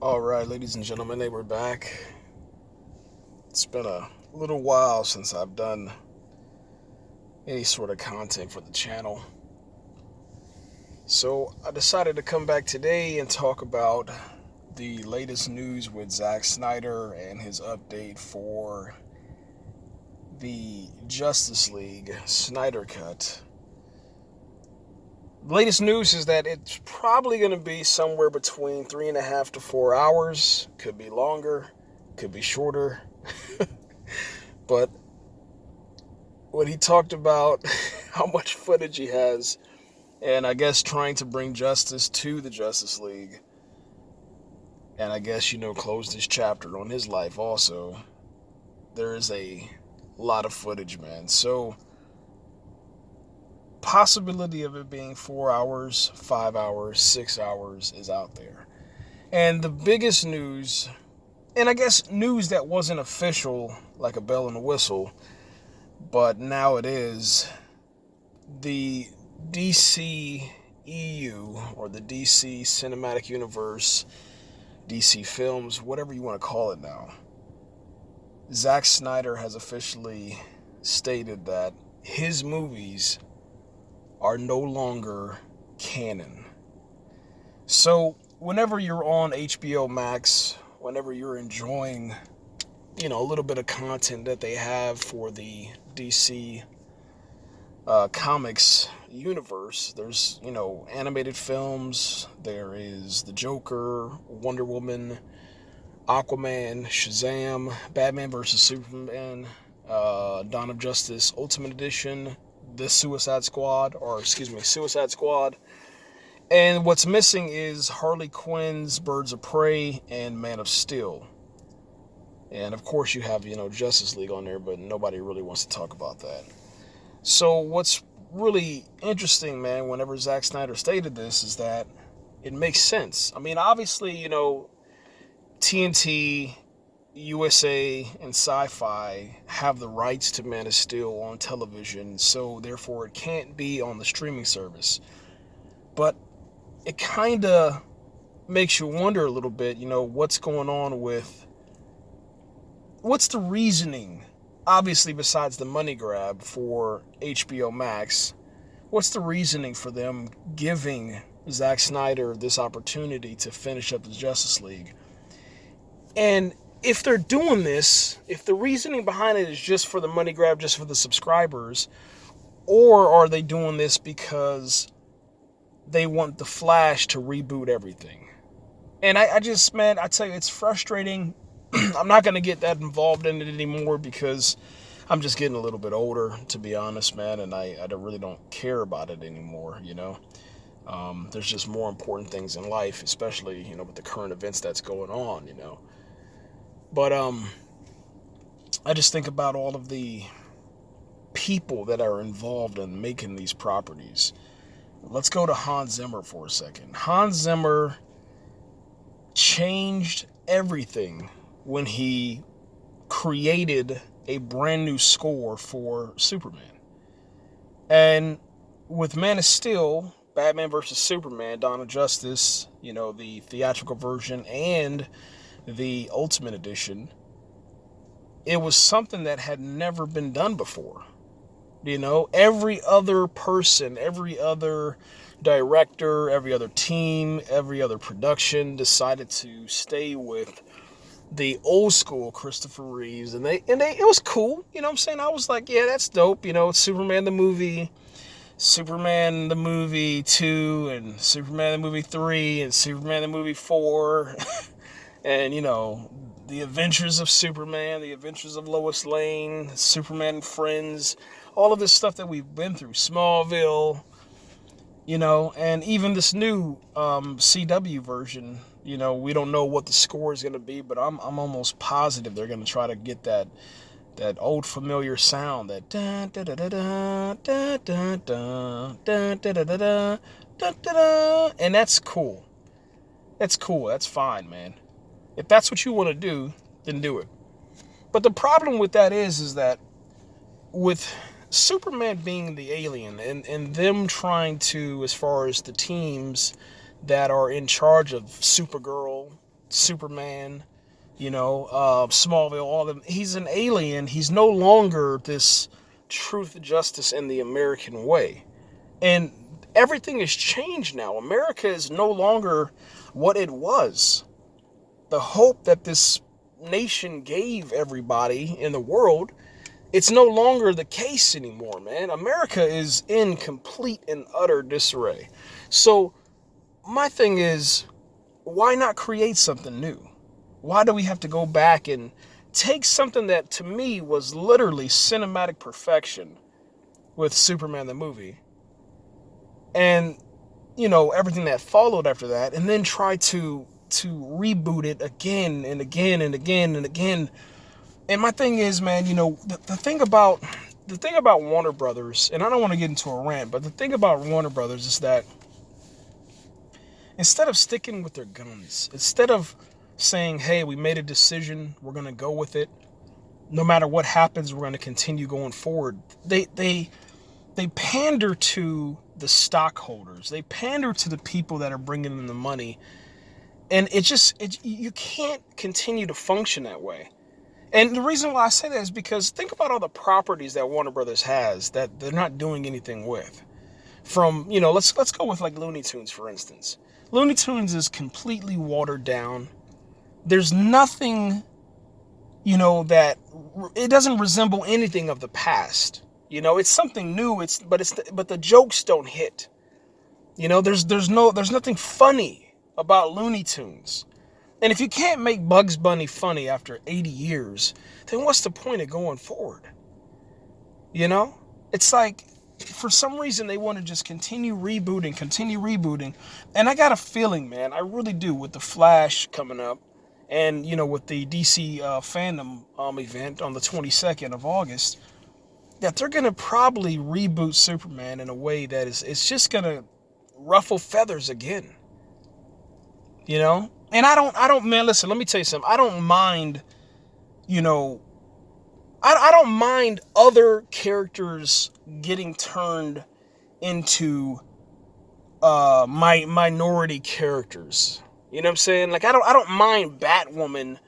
All right, ladies and gentlemen, we're back. It's been a little while since I've done any sort of content for the channel. So I decided to come back today and talk about the latest news with Zack Snyder and his update for the Justice League Snyder Cut. The latest news is that it's probably going to be somewhere between 3.5 to 4 hours. Could be longer, could be shorter. But when he talked about how much footage he has, and I guess trying to bring justice to the Justice League, and I guess, close this chapter on his life also, there is a lot of footage, man. So, possibility of it being 4 hours, 5 hours, 6 hours is out there. And the biggest news, and I guess news that wasn't official, like a bell and a whistle, but now it is, the DCEU, or the DC Cinematic Universe, DC Films, whatever you want to call it now. Zack Snyder has officially stated that his movies are no longer canon. So whenever you're on HBO Max, whenever you're enjoying, a little bit of content that they have for the DC comics universe, there's, animated films, there is the Joker, Wonder Woman, AQUAMAN, Shazam, Batman vs. Superman, Dawn of Justice Ultimate Edition, the Suicide Squad. And what's missing is Harley Quinn's Birds of Prey and Man of Steel. And of course you have, Justice League on there, but nobody really wants to talk about that. So what's really interesting, man, whenever Zack Snyder stated this, is that it makes sense. I mean, obviously, TNT, USA, and Sci-Fi have the rights to Man of Steel on television, so therefore it can't be on the streaming service. But it kind of makes you wonder a little bit, what's going on with, what's the reasoning, obviously besides the money grab for HBO Max, what's the reasoning for them giving Zack Snyder this opportunity to finish up the Justice League? And if they're doing this, if the reasoning behind it is just for the money grab, just for the subscribers, or are they doing this because they want the Flash to reboot everything? And I just, man, I tell you, it's frustrating. I'm not going to get that involved in it anymore because I'm just getting a little bit older, to be honest, man, and I really don't care about it anymore, There's just more important things in life, especially, with the current events that's going on, But I just think about all of the people that are involved in making these properties. Let's go to Hans Zimmer for a second. Hans Zimmer changed everything when he created a brand new score for Superman. And with Man of Steel, Batman vs. Superman, Dawn of Justice, the theatrical version and the Ultimate Edition, it was something that had never been done before. Every other person, every other director, every other team, every other production decided to stay with the old school Christopher Reeves, and it was cool. You know what I'm saying? I was like, yeah, that's dope. Superman the movie 2, and Superman the movie 3, and Superman the movie 4. And, the Adventures of Superman, the Adventures of Lois Lane, Superman and Friends, all of this stuff that we've been through, Smallville, and even this new CW version, we don't know what the score is going to be, but I'm almost positive they're going to try to get that old familiar sound, that da da da da da da da da da da da da da, and that's cool. That's cool. That's fine, man. If that's what you want to do, then do it. But the problem with that is that with Superman being the alien and them trying to, as far as the teams that are in charge of Supergirl, Superman, Smallville, all of them. He's an alien. He's no longer this truth, justice, and the American way. And everything has changed now. America is no longer what it was. The hope that this nation gave everybody in the world, it's no longer the case anymore, man. America is in complete and utter disarray. So my thing is, why not create something new? Why do we have to go back and take something that to me was literally cinematic perfection with Superman the movie and everything that followed after that, and then try to reboot it again and again and again and again? And my thing is, man, the thing about Warner Brothers, and I don't want to get into a rant, but the thing about Warner Brothers is that instead of sticking with their guns, instead of saying, hey, we made a decision, we're going to go with it, no matter what happens, we're going to continue going forward, they pander to the stockholders. They pander to the people that are bringing in the money. And you can't continue to function that way. And the reason why I say that is because think about all the properties that Warner Brothers has that they're not doing anything with. From, let's go with like Looney Tunes, for instance. Looney Tunes is completely watered down. There's nothing, that it doesn't resemble anything of the past. It's something new. But the jokes don't hit. There's nothing funny about Looney Tunes. And if you can't make Bugs Bunny funny after 80 years, then what's the point of going forward? It's like, for some reason, they want to just continue rebooting. And I got a feeling, man, I really do, with the Flash coming up and, with the DC fandom event on the 22nd of August, that they're going to probably reboot Superman in a way that it's just going to ruffle feathers again. And I don't, man, listen, let me tell you something. I don't mind, I don't mind other characters getting turned into minority characters. You know what I'm saying? Like, I don't mind Batwoman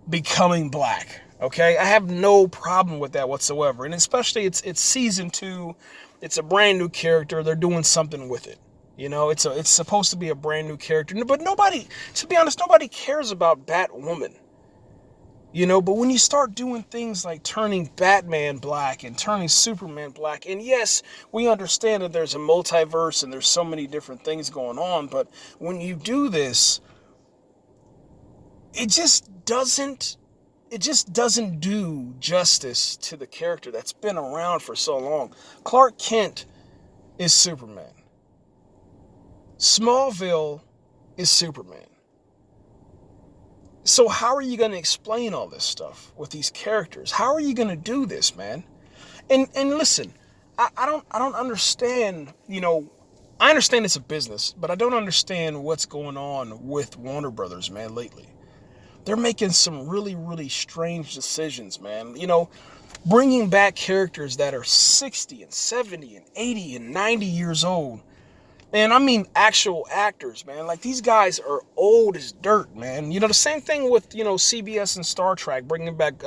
becoming black. Okay? I have no problem with that whatsoever. And especially it's season 2. It's a brand new character. They're doing something with it. It's supposed to be a brand new character. But nobody, to be honest, nobody cares about Batwoman. But when you start doing things like turning Batman black and turning Superman black, and yes, we understand that there's a multiverse and there's so many different things going on, but when you do this, it just doesn't do justice to the character that's been around for so long. Clark Kent is Superman. Smallville is Superman. So how are you going to explain all this stuff with these characters? How are you going to do this, man? And listen, I don't understand, I understand it's a business, but I don't understand what's going on with Warner Brothers, man, lately. They're making some really, really strange decisions, man. Bringing back characters that are 60 and 70 and 80 and 90 years old. And I mean actual actors, man. Like, these guys are old as dirt, man. The same thing with, CBS and Star Trek, bringing back,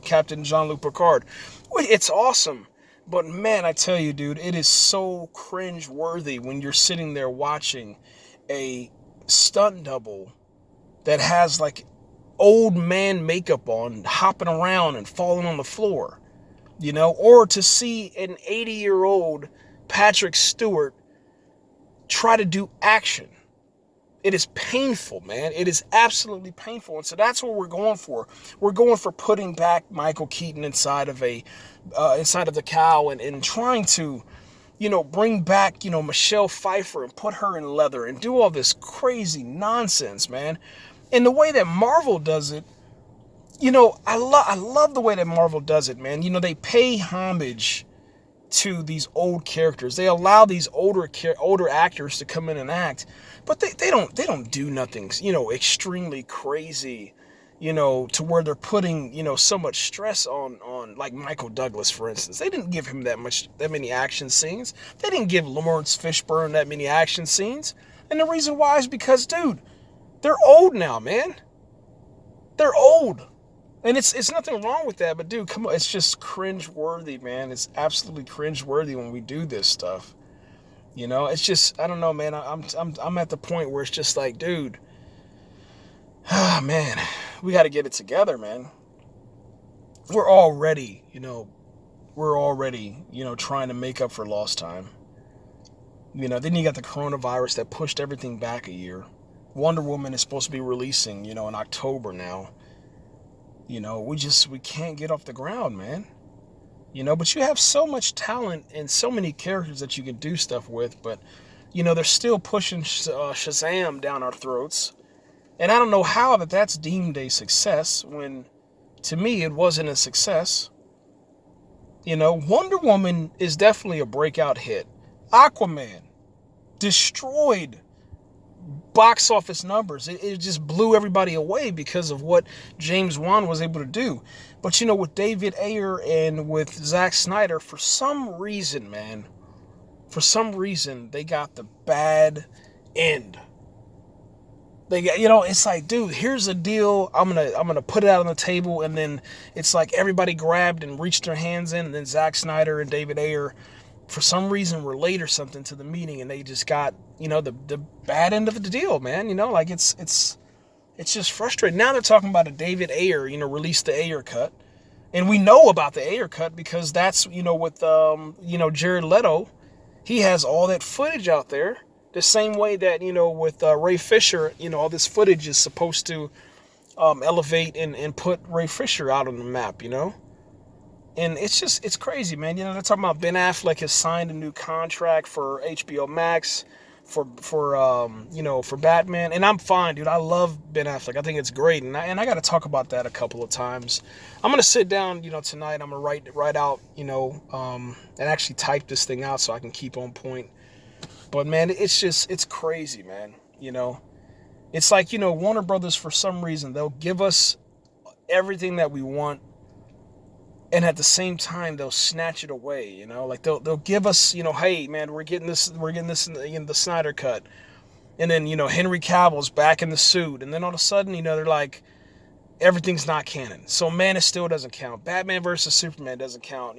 Captain Jean-Luc Picard. It's awesome. But, man, I tell you, dude, it is so cringe-worthy when you're sitting there watching a stunt double that has, like, old man makeup on, hopping around and falling on the floor, or to see an 80-year-old Patrick Stewart try to do action. It is painful, man. It is absolutely painful. And so that's what we're going for. We're going for putting back Michael Keaton inside of the cowl and trying to, bring back, Michelle Pfeiffer and put her in leather and do all this crazy nonsense, man. And the way that Marvel does it, I love the way that Marvel does it, man. They pay homage to these old characters. They allow these older actors to come in and act, but they don't do nothing, extremely crazy, to where they're putting, so much stress on like Michael Douglas, for instance. They didn't give him that many action scenes. They didn't give Lawrence Fishburne that many action scenes. And the reason why is because, dude, they're old now, man. They're old. And it's nothing wrong with that, but dude, come on, it's just cringe-worthy, man. It's absolutely cringe-worthy when we do this stuff. It's just, I don't know, man. I'm at the point where it's just like, dude, man, we got to get it together, man. We're already, trying to make up for lost time. Then you got the coronavirus that pushed everything back a year. Wonder Woman is supposed to be releasing, in October now. We can't get off the ground, man. But you have so much talent and so many characters that you can do stuff with, but, they're still pushing Shazam down our throats. And I don't know how that's deemed a success when, to me, it wasn't a success. Wonder Woman is definitely a breakout hit. AQUAMAN destroyed box office numbers. It just blew everybody away because of what James Wan was able to do. But with David Ayer and with Zack Snyder, for some reason, they got the bad end. They got, it's like, dude, here's a deal. I'm gonna put it out on the table, and then it's like everybody grabbed and reached their hands in, and then Zack Snyder and David Ayer, for some reason, were late or something to the meeting, and they just got, the bad end of the deal, man. It's just frustrating. Now they're talking about a David Ayer, release the Ayer cut. And we know about the Ayer cut because that's, with, Jared Leto, he has all that footage out there. The same way that, with Ray Fisher, all this footage is supposed to elevate and put Ray Fisher out on the map, And it's crazy, man. They're talking about Ben Affleck has signed a new contract for HBO Max for Batman. And I'm fine, dude. I love Ben Affleck. I think it's great. And I got to talk about that a couple of times. I'm going to sit down, tonight. I'm going to write out, and actually type this thing out so I can keep on point. But, man, it's crazy, man. It's like, Warner Brothers, for some reason, they'll give us everything that we want. And at the same time, they'll snatch it away, like they'll give us, hey, man, we're getting this in the Snyder cut. And then, Henry Cavill's back in the suit. And then all of a sudden, they're like, everything's not canon. So Man of Steel doesn't count. Batman versus Superman doesn't count.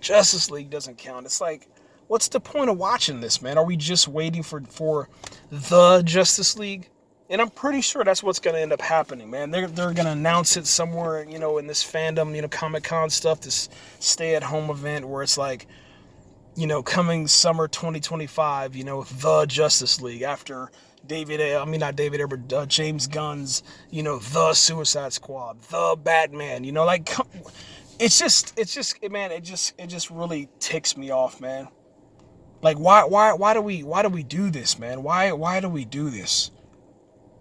Justice League doesn't count. It's like, what's the point of watching this, man? Are we just waiting for the Justice League? And I'm pretty sure that's what's going to end up happening, man. They're going to announce it somewhere, in this fandom, Comic-Con stuff, this stay-at-home event where it's like, coming summer 2025, the Justice League after James Gunn's, the Suicide Squad, the Batman, it's just, man, it just really ticks me off, man. Like, why do we do this, man? Why do we do this?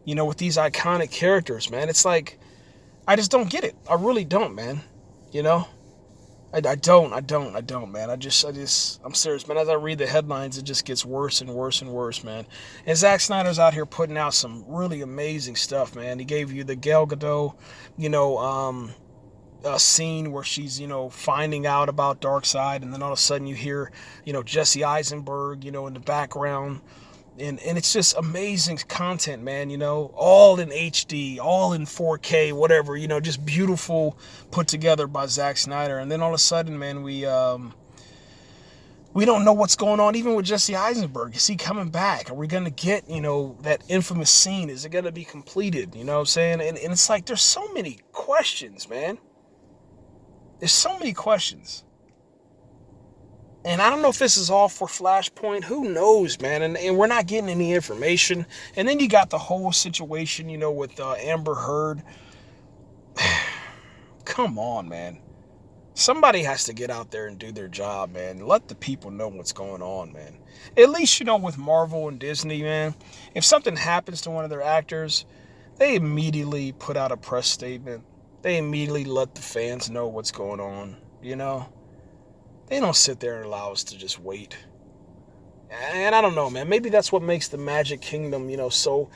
With these iconic characters, man. It's like, I just don't get it. I really don't, man. I don't, man. I'm serious, man. As I read the headlines, it just gets worse and worse and worse, man. And Zack Snyder's out here putting out some really amazing stuff, man. He gave you the Gal Gadot, a scene where she's, finding out about Darkseid, and then all of a sudden you hear, Jesse Eisenberg, in the background. And it's just amazing content, man, all in HD, all in 4K, whatever, just beautiful, put together by Zack Snyder. And then all of a sudden, man, we don't know what's going on even with Jesse Eisenberg. Is he coming back? Are we going to get, that infamous scene? Is it going to be completed? You know what I'm saying? And it's like, there's so many questions, man. There's so many questions. And I don't know if this is all for Flashpoint. Who knows, man? And we're not getting any information. And then you got the whole situation, with Amber Heard. Come on, man. Somebody has to get out there and do their job, man. Let the people know what's going on, man. At least, with Marvel and Disney, man, if something happens to one of their actors, they immediately put out a press statement. They immediately let the fans know what's going on, They don't sit there and allow us to just wait. And I don't know, man. Maybe that's what makes the Magic Kingdom, so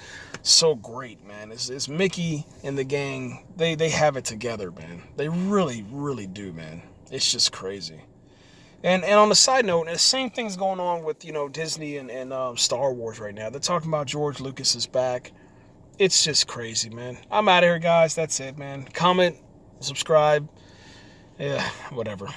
great, man. It's Mickey and the gang. They have it together, man. They really, really do, man. It's just crazy. And on the side note, the same thing's going on with, Disney and Star Wars right now. They're talking about George Lucas is back. It's just crazy, man. I'm out of here, guys. That's it, man. Comment, subscribe. Yeah, whatever.